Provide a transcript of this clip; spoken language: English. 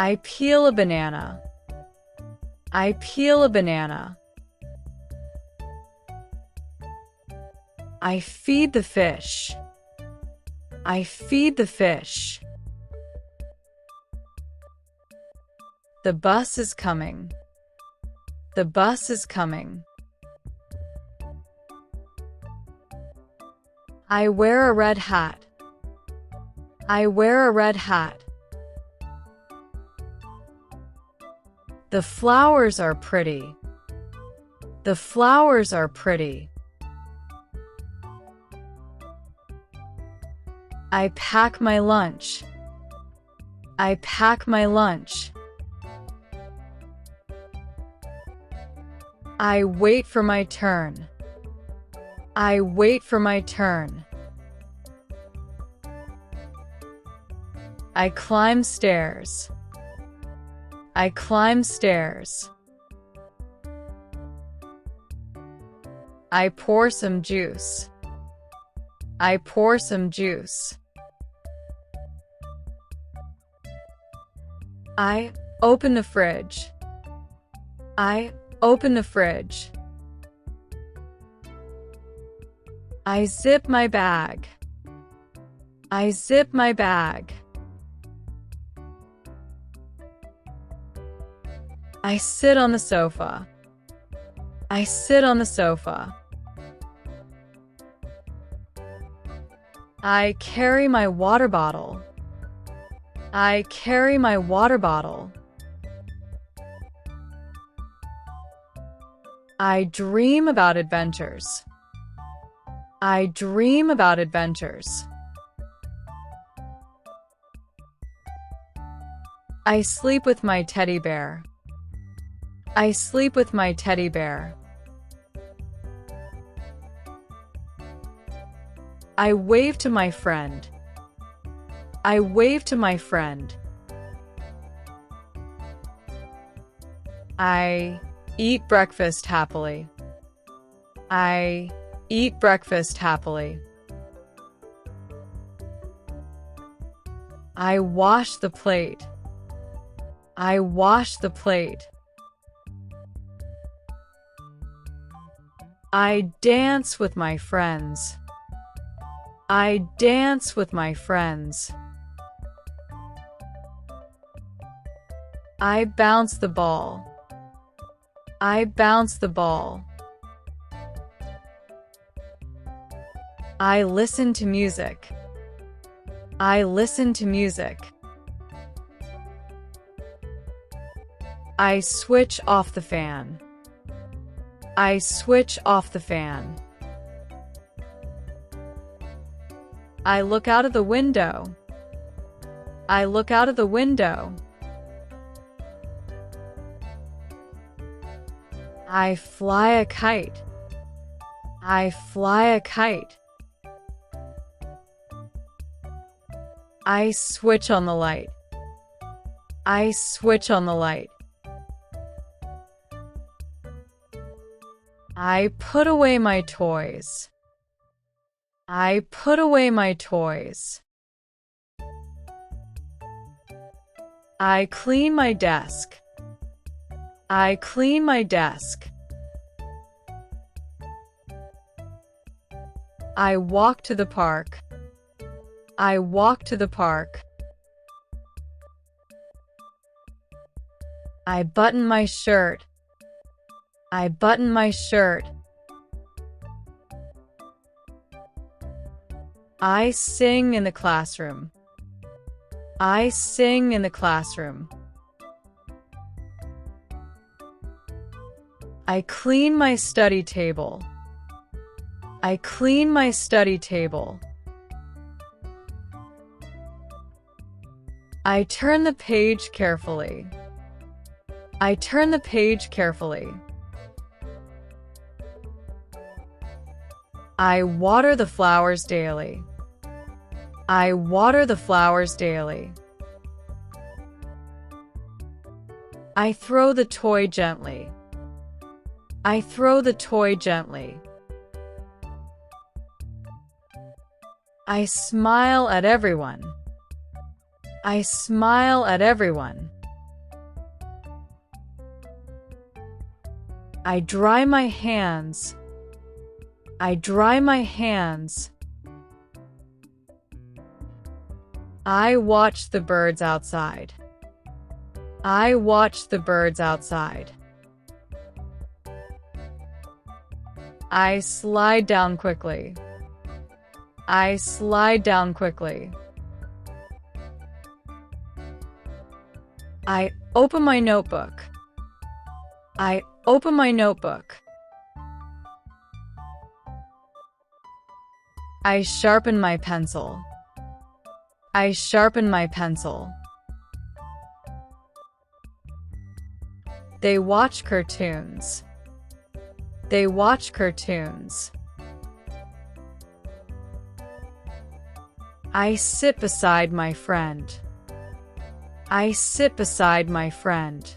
I peel a banana. I peel a banana. I feed the fish. I feed the fish. The bus is coming. The bus is coming. I wear a red hat. I wear a red hat. The flowers are pretty. The flowers are pretty. I pack my lunch. I pack my lunch. I wait for my turn. I wait for my turn. I climb stairs. I climb stairs. I pour some juice. I pour some juice. I open the fridge. I open the fridge. I zip my bag. I zip my bag. I sit on the sofa. I sit on the sofa. I carry my water bottle. I carry my water bottle. I dream about adventures. I dream about adventures. I sleep with my teddy bear. I sleep with my teddy bear. I wave to my friend. I wave to my friend. I eat breakfast happily. I eat breakfast happily. I wash the plate. I wash the plate. I dance with my friends. I dance with my friends. I bounce the ball. I bounce the ball. I listen to music. I listen to music. I switch off the fan. I switch off the fan. I look out of the window. I look out of the window. I fly a kite. I fly a kite. I switch on the light. I switch on the light. I put away my toys. I put away my toys. I clean my desk. I clean my desk. I walk to the park. I walk to the park. I button my shirt. I button my shirt. I sing in the classroom. I sing in the classroom. I clean my study table. I clean my study table. I turn the page carefully. I turn the page carefully. I water the flowers daily. I water the flowers daily. I throw the toy gently. I throw the toy gently. I smile at everyone. I smile at everyone. I dry my hands. I dry my hands. I watch the birds outside. I watch the birds outside. I slide down quickly. I slide down quickly. I open my notebook. I open my notebook. I sharpen my pencil. I sharpen my pencil. They watch cartoons. They watch cartoons. I sit beside my friend. I sit beside my friend.